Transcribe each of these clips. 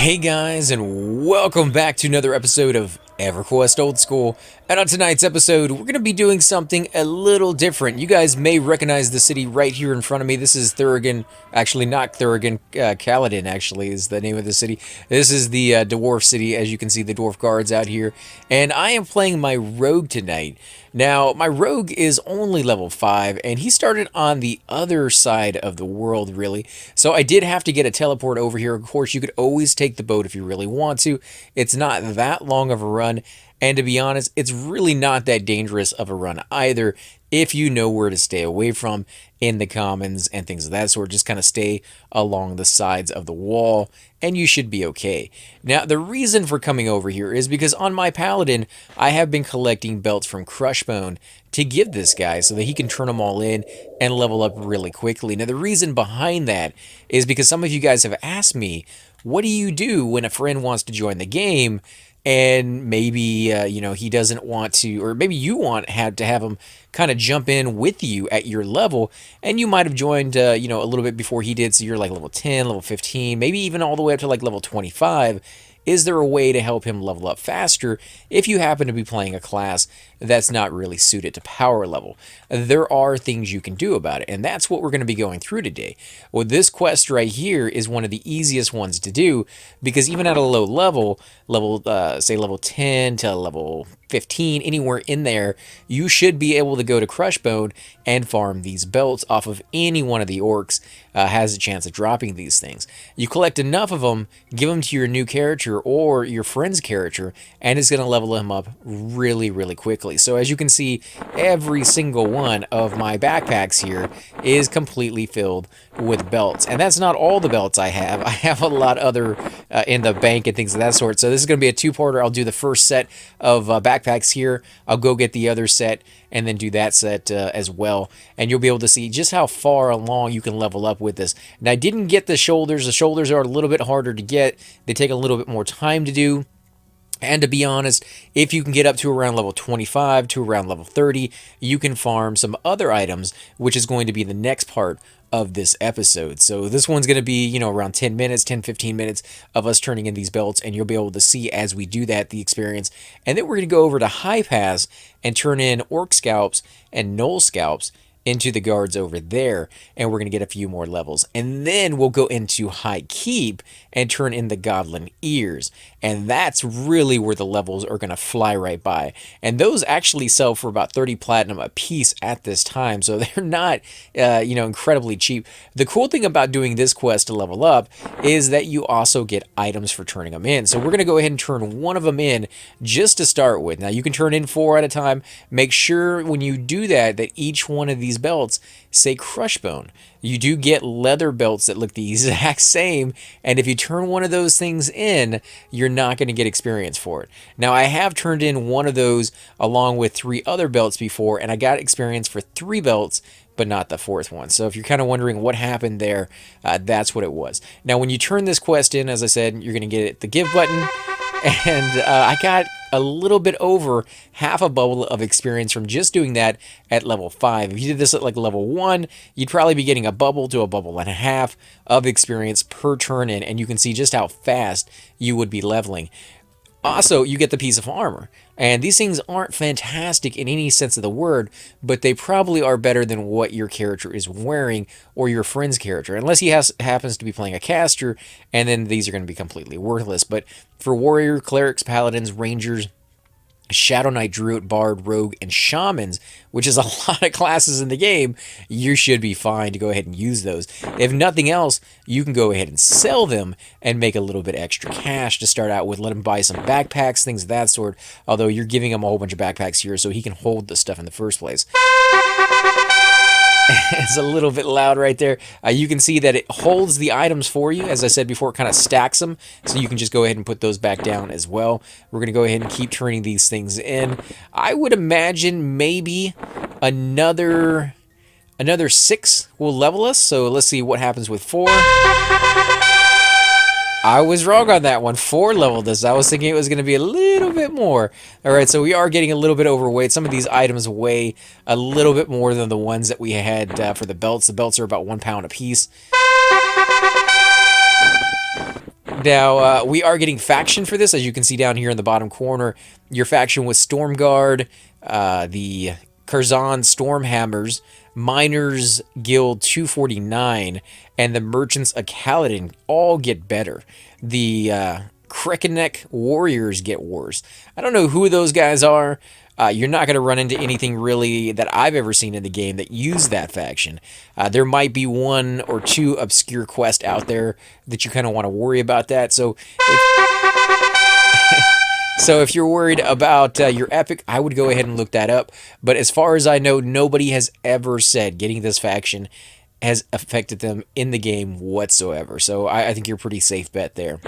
Hey guys, and welcome back to another episode of Everquest Old School. And on tonight's episode, we're going to be doing something a little different. You guys may recognize the city right here in front of me. This is Thurgan. Actually, not Thurgan. Kaladin, actually, is the name of the city. This is the dwarf city. As you can see, the dwarf guards out here. And I am playing my rogue tonight. Now, my rogue is only level 5, and he started on the other side of the world, really. So I did have to get a teleport over here. Of course, you could always take the boat if you really want to. It's not that long of a run. And to be honest, it's really not that dangerous of a run either if you know where to stay away from in the commons and things of that sort. Just kind of stay along the sides of the wall and you should be okay. Now, the reason for coming over here is because on my paladin, I have been collecting belts from CrushBone to give this guy so that he can turn them all in and level up really quickly. Now, the reason behind that is because some of you guys have asked me, what do you do when a friend wants to join the game and maybe he doesn't want to, or maybe you had to have him kind of jump in with you at your level, and you might have joined a little bit before he did, so you're like level 10, level 15, maybe even all the way up to like level 25. Is there a way to help him level up faster if you happen to be playing a class that's not really suited to power level? There are things you can do about it, and that's what we're going to be going through today. Well, this quest right here is one of the easiest ones to do, because even at a low level, say level 10 to level 15, anywhere in there, you should be able to go to CrushBone and farm these belts off of any one of the orcs has a chance of dropping these things. You collect enough of them, give them to your new character or your friend's character, and it's going to level him up really, really quickly. So as you can see, every single one of my backpacks here is completely filled with belts. And that's not all the belts I have. I have a lot other in the bank and things of that sort. So this is going to be a two-parter. I'll do the first set of backpacks here. I'll go get the other set and then do that set as well. And you'll be able to see just how far along you can level up with this. Now, I didn't get the shoulders. The shoulders are a little bit harder to get. They take a little bit more time to do. And to be honest, if you can get up to around level 25 to around level 30, you can farm some other items, which is going to be the next part of this episode. So this one's going to be, around 10 minutes, 10-15 minutes of us turning in these belts, and you'll be able to see as we do that, the experience. And then we're going to go over to High Pass and turn in Orc Scalps and Gnoll Scalps into the guards over there, and we're going to get a few more levels. And then we'll go into High Keep and turn in the Goblin Ears, and that's really where the levels are going to fly right by. And those actually sell for about 30 platinum a piece at this time, so they're not incredibly cheap. The cool thing about doing this quest to level up is that you also get items for turning them in. So we're going to go ahead and turn one of them in just to start with. Now, you can turn in 4 at a time. Make sure when you do that each one of these belts say CrushBone. You do get leather belts that look the exact same, and if you turn one of those things in, you're not going to get experience for it. Now, I have turned in one of those along with 3 other belts before, and I got experience for 3 belts, but not the 4th one. So if you're kind of wondering what happened there, that's what it was. Now, when you turn this quest in, as I said, you're going to get the give button, and I got a little bit over half a bubble of experience from just doing that at level 5. If you did this at like level 1, you'd probably be getting a bubble to a bubble and a half of experience per turn in, and you can see just how fast you would be leveling. Also, you get the piece of armor, and these things aren't fantastic in any sense of the word, but they probably are better than what your character is wearing or your friend's character, unless he happens to be playing a caster, and then these are going to be completely worthless. But for warrior, clerics, paladins, rangers, Shadow Knight, Druid, Bard, Rogue, and Shamans, which is a lot of classes in the game, you should be fine to go ahead and use those. If nothing else, you can go ahead and sell them and make a little bit extra cash to start out with. Let him buy some backpacks, things of that sort, although you're giving him a whole bunch of backpacks here so he can hold the stuff in the first place. It's a little bit loud right there. You can see that it holds the items for you. As I said before, it kind of stacks them, so you can just go ahead and put those back down as well. We're going to go ahead and keep turning these things in. I would imagine maybe another 6 will level us, so let's see what happens with 4. I was wrong on that one. 4 leveled us. I was thinking it was going to be a little bit more. All right, so we are getting a little bit overweight. Some of these items weigh a little bit more than the ones that we had for the belts. The belts are about 1 pound a piece. Now, we are getting faction for this, as you can see down here in the bottom corner. Your faction with Stormguard, the Curzon Stormhammers, Miners Guild 249, and the Merchants of Kaladin all get better. The Krekenek Warriors get worse. I don't know who those guys are. You're not going to run into anything really that I've ever seen in the game that use that faction. There might be one or two obscure quests out there that you kind of want to worry about that. So if you're worried about your epic, I would go ahead and look that up. But as far as I know, nobody has ever said getting this faction has affected them in the game whatsoever. So I think you're a pretty safe bet there.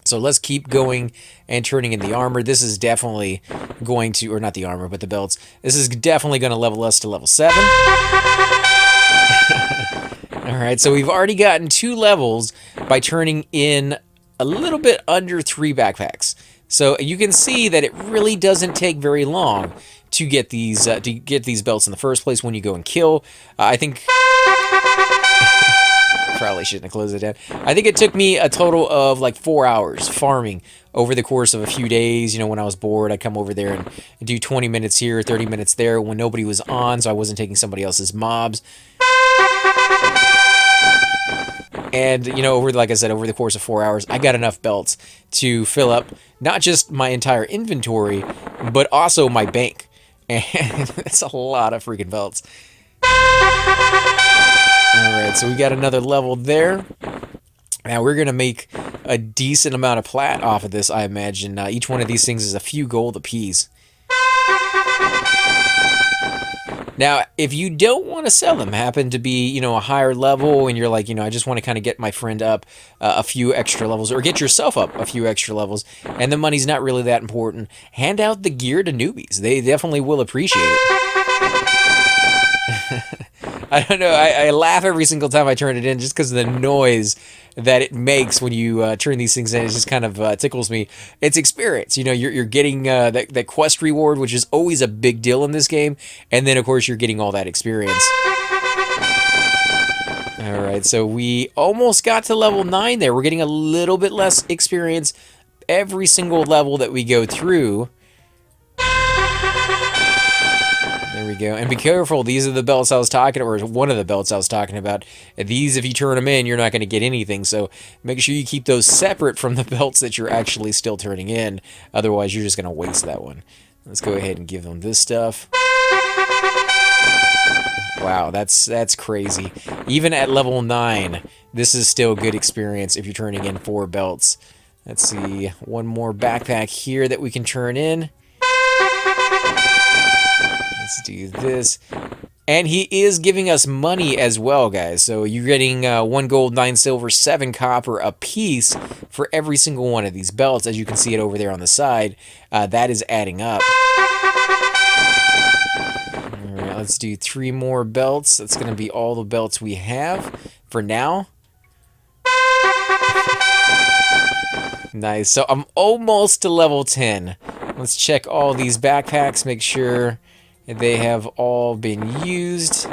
So let's keep going and turning in the armor. This is definitely going to, or not the armor, but the belts. This is definitely going to level us to level 7. Alright, so we've already gotten 2 levels by turning in a little bit under 3 backpacks. So you can see that it really doesn't take very long to get these belts in the first place when you go and kill. I think... Probably shouldn't have closed it down. I think it took me a total of like 4 hours farming over the course of a few days. You know, when I was bored, I'd come over there and do 20 minutes here, 30 minutes there when nobody was on, so I wasn't taking somebody else's mobs. And, you know, like I said, over the course of 4 hours, I got enough belts to fill up not just my entire inventory, but also my bank. And that's a lot of freaking belts. Alright, so we got another level there. Now we're going to make a decent amount of plat off of this, I imagine. Each one of these things is a few gold apiece. Now, if you don't want to sell them, happen to be, you know, a higher level, and you're like, you know, I just want to kind of get my friend up a few extra levels, or get yourself up a few extra levels, and the money's not really that important, hand out the gear to newbies. They definitely will appreciate it. I don't know, I laugh every single time I turn it in just because of the noise that it makes when you turn these things in. It just kind of tickles me. It's experience. You know, you're getting that quest reward, which is always a big deal in this game, and then, of course, you're getting all that experience. Alright, so we almost got to level 9 there. We're getting a little bit less experience every single level that we go through. There we go. And be careful, these are the belts I was talking about, or one of the belts I was talking about. These, if you turn them in, you're not going to get anything, so make sure you keep those separate from the belts that you're actually still turning in. Otherwise, you're just going to waste that one. Let's go ahead and give them this stuff. Wow, that's crazy. Even at level 9, this is still good experience if you're turning in 4 belts. Let's see, one more backpack here that we can turn in. Let's do this. And he is giving us money as well, guys. So you're getting 1 gold, 9 silver, 7 copper a piece for every single one of these belts. As you can see it over there on the side, that is adding up. Alright, let's do 3 more belts. That's going to be all the belts we have for now. Nice. So I'm almost to level 10. Let's check all these backpacks, make sure they have all been used,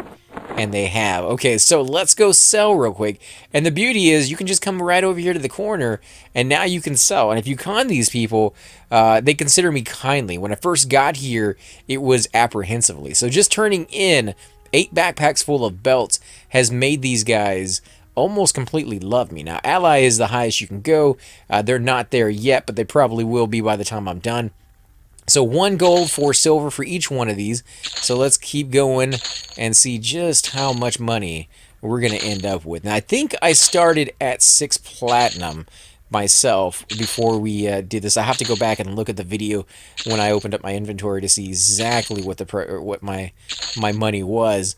and they have. Okay, so let's go sell real quick. And the beauty is you can just come right over here to the corner, and now you can sell. And if you con these people, they consider me kindly. When I first got here, it was apprehensively. So just turning in 8 backpacks full of belts has made these guys almost completely love me. Now, ally is the highest you can go. They're not there yet, but they probably will be by the time I'm done. So 1 gold, 4 silver for each one of these. So let's keep going and see just how much money we're going to end up with. Now, I think I started at 6 platinum myself before we did this. I have to go back and look at the video when I opened up my inventory to see exactly what my money was.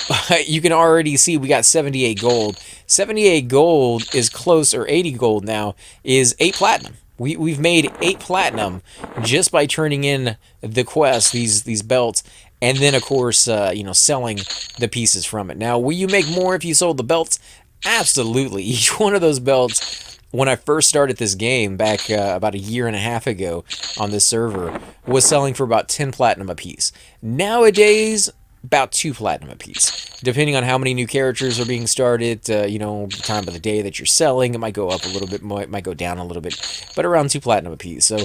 But you can already see we got 78 gold. 78 gold is close, or 80 gold now, is 8 platinum. We've made 8 platinum just by turning in the quest, these belts, and then, of course, you know, selling the pieces from it. Now, will you make more if you sold the belts? Absolutely. Each one of those belts, when I first started this game back about a year and a half ago on this server, was selling for about 10 platinum a piece. Nowadays, about 2 platinum apiece. Depending on how many new characters are being started, you know, the time of the day that you're selling, it might go up a little bit, might go down a little bit, but around 2 platinum apiece. So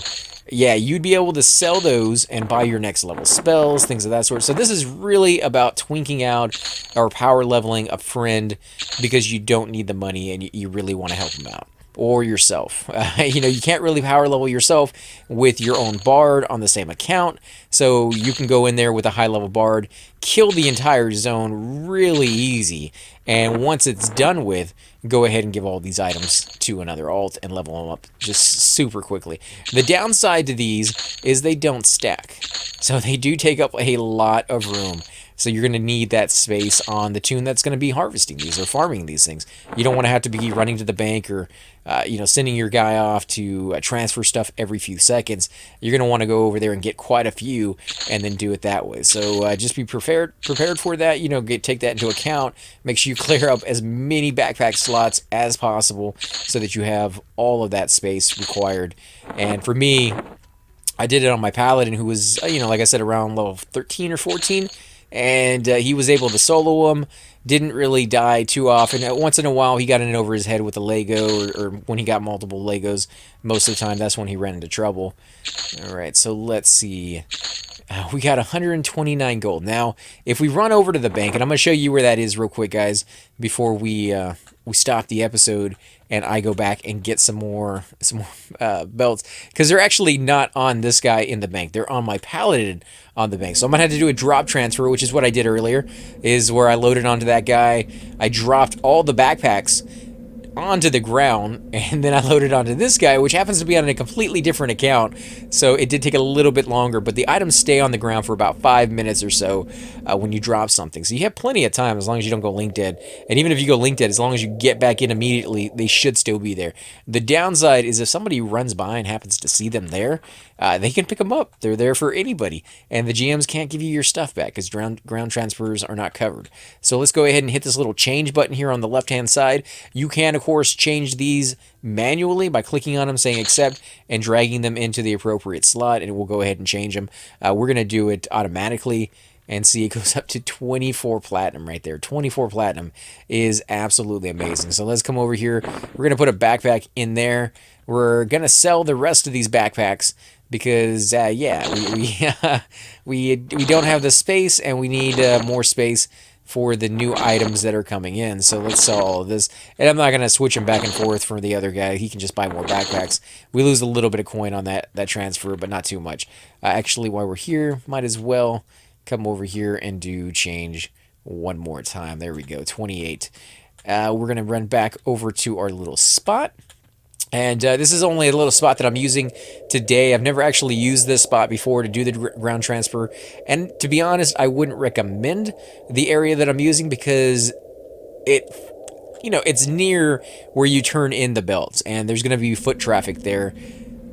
yeah, you'd be able to sell those and buy your next level spells, things of that sort. So this is really about twinking out or power leveling a friend because you don't need the money and you really want to help them out. Or yourself. You know, you can't really power level yourself with your own bard on the same account, so you can go in there with a high level bard, kill the entire zone really easy, and once it's done with, go ahead and give all these items to another alt and level them up just super quickly. The downside to these is they don't stack, so they do take up a lot of room. So you're going to need that space on the tune that's going to be harvesting these or farming these things. You don't want to have to be running to the bank or you know, sending your guy off to transfer stuff every few seconds. You're going to want to go over there and get quite a few and then do it that way. So just be prepared for that. You know, take that into account. Make sure you clear up as many backpack slots as possible so that you have all of that space required. And for me, I did it on my paladin who was, you know, like I said, around level 13 or 14. And he was able to solo him, didn't really die too often. Once in a while, he got in over his head with a Lego, or when he got multiple Legos. Most of the time, that's when he ran into trouble. All right, so let's see. We got 129 gold. Now, if we run over to the bank, and I'm going to show you where that is real quick, guys, before we stop the episode and I go back and get some more belts, because they're actually not on this guy in the bank. They're on my paladin on the bank. So I'm going to have to do a drop transfer, which is what I did earlier, is where I loaded onto that guy. I dropped all the backpacks onto the ground, and then I loaded onto this guy, which happens to be on a completely different account, so it did take a little bit longer, but the items stay on the ground for about 5 minutes or so when you drop something, so you have plenty of time as long as you don't go link dead. And even if you go link dead, as long as you get back in immediately, they should still be there. The downside is if somebody runs by and happens to see them there, they can pick them up. They're there for anybody, and the GMs can't give you your stuff back because ground transfers are not covered. So let's go ahead and hit this little change button here on the left hand side. You can of course change these manually by clicking on them, saying accept, and dragging them into the appropriate slot, and we'll go ahead and change them. We're going to do it automatically, and see, it goes up to 24 platinum right there. 24 platinum is absolutely amazing. So let's come over here. We're going to put a backpack in there. We're going to sell the rest of these backpacks because, yeah, we don't have the space, and we need more space for the new items that are coming in. So let's sell all of this. And I'm not going to switch him back and forth for the other guy. He can just buy more backpacks. We lose a little bit of coin on that transfer, but not too much. Actually, while we're here, might as well come over here and do change one more time. There we go, 28. We're going to run back over to our little spot. And this is only a little spot that I'm using today. I've never actually used this spot before to do the ground transfer. And to be honest, I wouldn't recommend the area that I'm using because it's near where you turn in the belts. And there's going to be foot traffic there.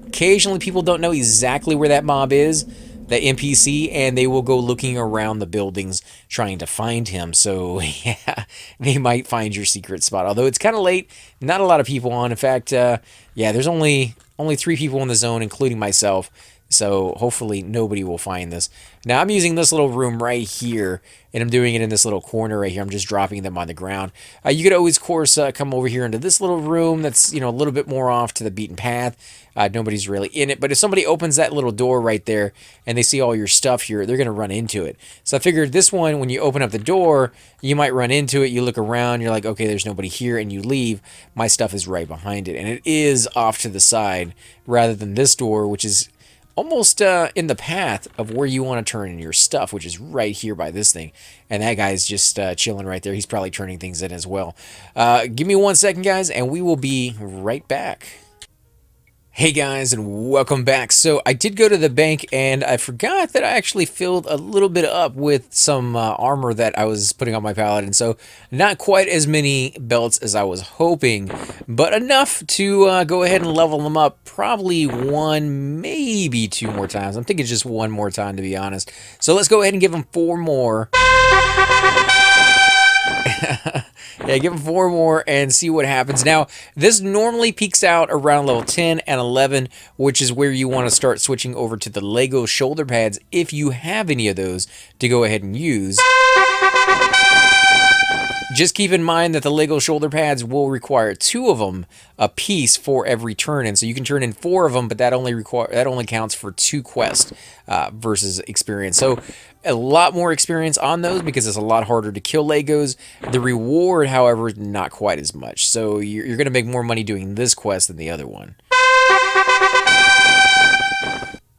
Occasionally, people don't know exactly where that mob is, the NPC, and they will go looking around the buildings trying to find him. So yeah, they might find your secret spot. Although it's kind of late, not a lot of people on. In fact, yeah, there's only 3 people in the zone, including myself. So hopefully nobody will find this. Now I'm using this little room right here, and I'm doing it in this little corner right here. I'm just dropping them on the ground. You could always, of course, come over here into this little room that's, a little bit more off to the beaten path. Nobody's really in it. But if somebody opens that little door right there and they see all your stuff here, they're going to run into it. So I figured this one, when you open up the door, you might run into it. You look around, you're like, okay, there's nobody here, and you leave. My stuff is right behind it, and it is off to the side rather than this door, which is almost in the path of where you want to turn in your stuff, which is right here by this thing. And that guy's just chilling right there. He's probably turning things in as well. Give me 1 second, guys, and we will be right back. Hey guys, and welcome back. So I did go to the bank, and I forgot that I actually filled a little bit up with some armor that I was putting on my paladin. So not quite as many belts as I was hoping, but enough to go ahead and level them up. Probably 1, maybe 2 more times. I'm thinking just 1 more time, to be honest. So let's go ahead and give them 4 more. Yeah, give them 4 more and see what happens. Now, this normally peaks out around level 10 and 11, which is where you want to start switching over to the Lego shoulder pads if you have any of those to go ahead and use. Just keep in mind that the Lego shoulder pads will require 2 of them a piece for every turn in. So you can turn in 4 of them, but that only counts for 2 quests versus experience. So a lot more experience on those because it's a lot harder to kill Legos. The reward, however, not quite as much. So you're going to make more money doing this quest than the other one.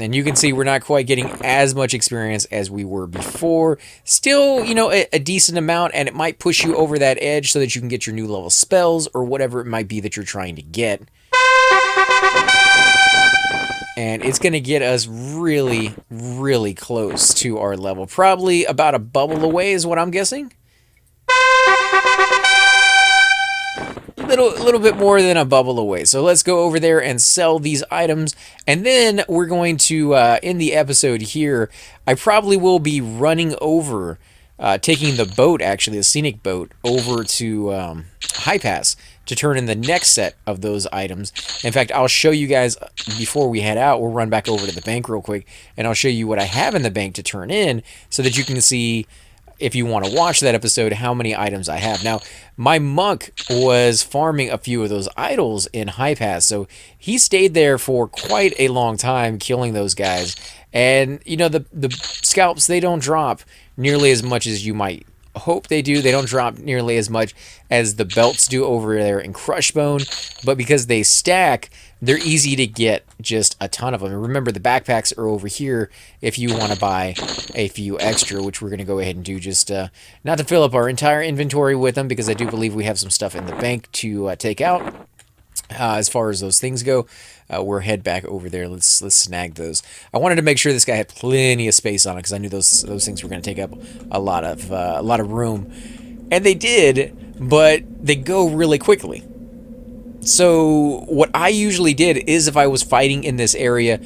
And you can see we're not quite getting as much experience as we were before. Still, you know, a decent amount, and it might push you over that edge so that you can get your new level spells or whatever it might be that you're trying to get. And it's going to get us really, really close to our level. Probably about a bubble away is what I'm guessing. Little bit more than a bubble away. So let's go over there and sell these items, and then we're going to end the episode here. I probably will be running over, taking the boat, actually the scenic boat, over to High Pass to turn in the next set of those items. In fact, I'll show you guys before we head out. We'll run back over to the bank real quick, and I'll show you what I have in the bank to turn in so that you can see, if you want to watch that episode, how many items I have. Now, my monk was farming a few of those idols in High Pass, so he stayed there for quite a long time killing those guys. And, you know, the scalps, they don't drop nearly as much as you might hope they do. They don't drop nearly as much as the belts do over there in CrushBone, but because they stack, they're easy to get just a ton of them. And remember, the backpacks are over here if you want to buy a few extra, which we're going to go ahead and do, just not to fill up our entire inventory with them, because I do believe we have some stuff in the bank to take out. As far as those things go, we'll head back over there. Let's snag those. I wanted to make sure this guy had plenty of space on it, because I knew those things were going to take up a lot of room, and they did, but they go really quickly. So what I usually did is, if I was fighting in this area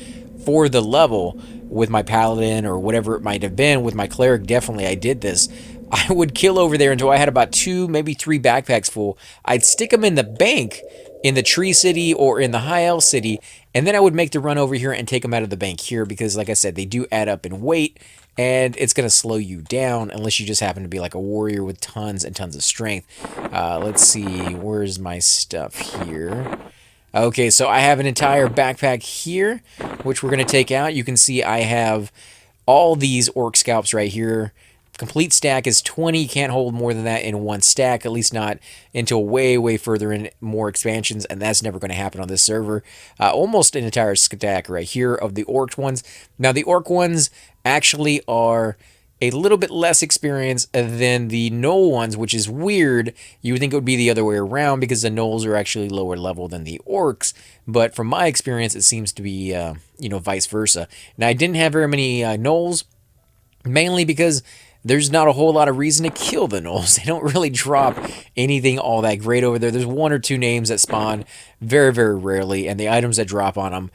for the level with my paladin or whatever it might have been, with my cleric, definitely I did this. I would kill over there until I had about 2, maybe 3 backpacks full. I'd stick them in the bank in the Tree City or in the High Elf City, and then I would make the run over here and take them out of the bank here, because like I said, they do add up in weight, and it's going to slow you down unless you just happen to be like a warrior with tons and tons of strength. Let's see, where's my stuff here? Okay, so I have an entire backpack here, which we're going to take out. You can see I have all these orc scalps right here. Complete stack is 20. You can't hold more than that in one stack, at least not until way further in more expansions, and that's never going to happen on this server. Almost an entire stack right here of the orc ones. Now, the orc ones actually are a little bit less experience than the gnoll ones, which is weird. You would think it would be the other way around, because the gnolls are actually lower level than the orcs, but from my experience, it seems to be, you know, vice versa. Now, I didn't have very many gnolls, mainly because there's not a whole lot of reason to kill the gnolls. They don't really drop anything all that great over there. There's 1 or 2 names that spawn very rarely, and the items that drop on them,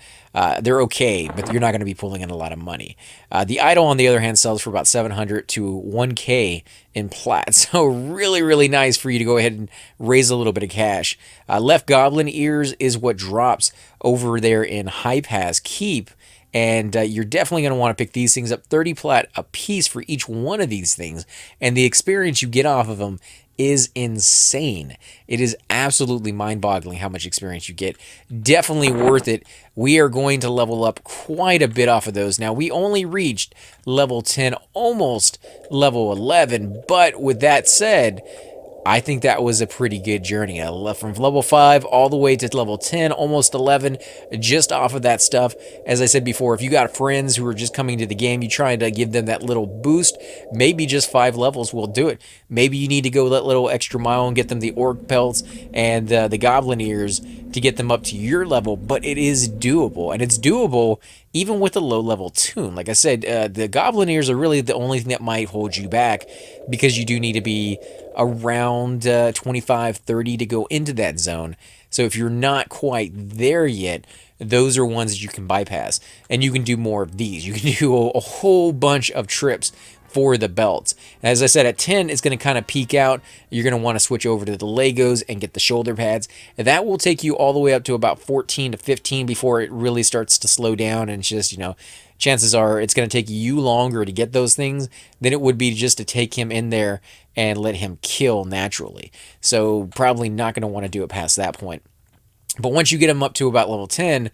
they're okay, but you're not going to be pulling in a lot of money. The idol, on the other hand, sells for about 700 to 1K in plat, so really nice for you to go ahead and raise a little bit of cash. Left goblin ears is what drops over there in High Pass Keep. And you're definitely going to want to pick these things up. 30 plat a piece for each one of these things. And the experience you get off of them is insane. It is absolutely mind-boggling how much experience you get. Definitely worth it. We are going to level up quite a bit off of those. Now, we only reached level 10, almost level 11. But with that said, I think that was a pretty good journey. I left from level 5 all the way to level 10, almost 11, just off of that stuff. As I said before, if you got friends who are just coming to the game, you trying to give them that little boost, maybe just 5 levels will do it. Maybe you need to go that little extra mile and get them the orc pelts and the goblin ears to get them up to your level, but it is doable, and it's doable even with a low-level toon. Like I said, the goblin ears are really the only thing that might hold you back, because you do need to be around 25, 30 to go into that zone. So if you're not quite there yet, those are ones that you can bypass, and you can do more of these. You can do a whole bunch of trips for the belts. As I said, at 10, it's going to kind of peak out. You're going to want to switch over to the Legos and get the shoulder pads. And that will take you all the way up to about 14 to 15 before it really starts to slow down and just, you know, chances are it's going to take you longer to get those things than it would be just to take him in there and let him kill naturally. So probably not going to want to do it past that point. But once you get him up to about level 10,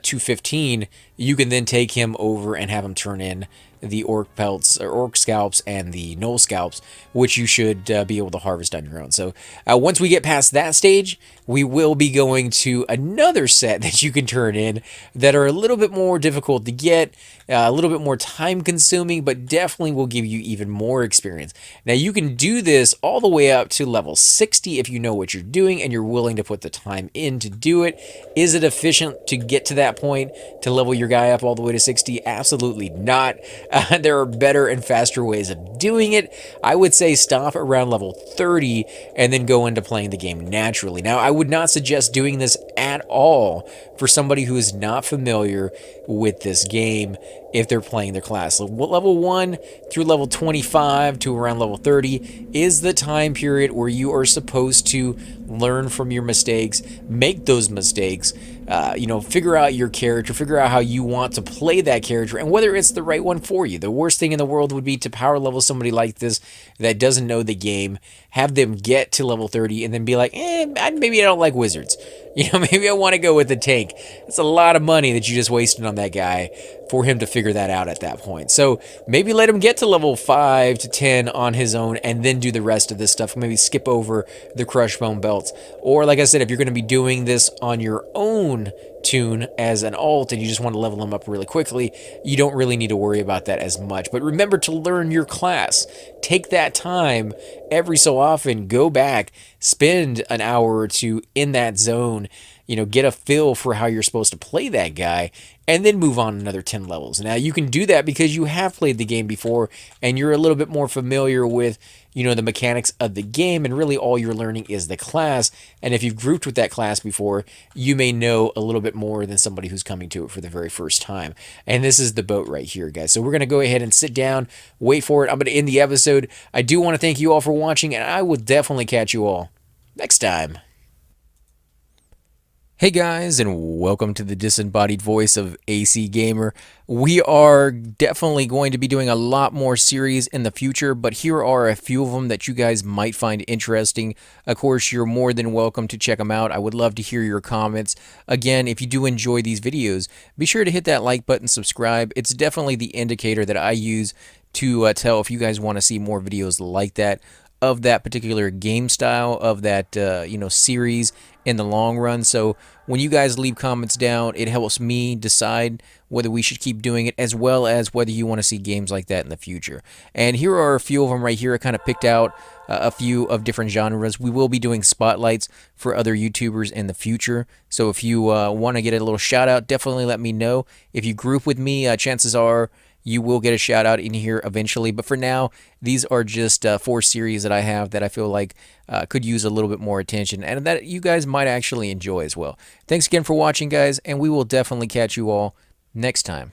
to 15, you can then take him over and have him turn in the orc pelts or orc scalps and the gnoll scalps, which you should be able to harvest on your own. So once we get past that stage, we will be going to another set that you can turn in that are a little bit more difficult to get, a little bit more time consuming, but definitely will give you even more experience. Now you can do this all the way up to level 60 if you know what you're doing and you're willing to put the time in to do it. Is it efficient to get to that point to level your guy up all the way to 60? Absolutely not. There are better and faster ways of doing it. I would say stop around level 30 and then go into playing the game naturally. Now, I would not suggest doing this at all for somebody who is not familiar with this game if they're playing their class. So level 1 through level 25 to around level 30 is the time period where you are supposed to learn from your mistakes, make those mistakes, figure out your character, figure out how you want to play that character, and whether it's the right one for you. The worst thing in the world would be to power level somebody like this that doesn't know the game, have them get to level 30, and then be like, maybe I don't like wizards. Maybe I want to go with the tank. It's a lot of money that you just wasted on that guy for him to figure that out at that point. So maybe let him get to level 5 to 10 on his own and then do the rest of this stuff. Maybe skip over the CrushBone belts. Or like I said, if you're going to be doing this on your own tune as an alt and you just want to level them up really quickly, you don't really need to worry about that as much. But remember to learn your class. Take that time every so often, go back, spend an hour or two in that zone, get a feel for how you're supposed to play that guy, and then move on another 10 levels. Now, you can do that because you have played the game before and you're a little bit more familiar with, the mechanics of the game, and really all you're learning is the class. And if you've grouped with that class before, you may know a little bit more than somebody who's coming to it for the very first time. And this is the boat right here, guys. So we're going to go ahead and sit down, wait for it. I'm going to end the episode. I do want to thank you all for watching, and I will definitely catch you all next time. Hey guys, and welcome to the disembodied voice of AC Gamer. We are definitely going to be doing a lot more series in the future, but here are a few of them that you guys might find interesting. Of course, you're more than welcome to check them out. I would love to hear your comments. Again, if you do enjoy these videos, be sure to hit that like button, subscribe. It's definitely the indicator that I use to tell if you guys want to see more videos like that, of that particular game style, of that series in the long run. So when you guys leave comments down, it helps me decide whether we should keep doing it, as well as whether you want to see games like that in the future. And here are a few of them right here. I kind of picked out a few of different genres. We will be doing spotlights for other YouTubers in the future. So if you want to get a little shout out, definitely let me know. If you group with me, chances are you will get a shout out in here eventually. But for now, these are just 4 series that I have that I feel like could use a little bit more attention and that you guys might actually enjoy as well. Thanks again for watching, guys, and we will definitely catch you all next time.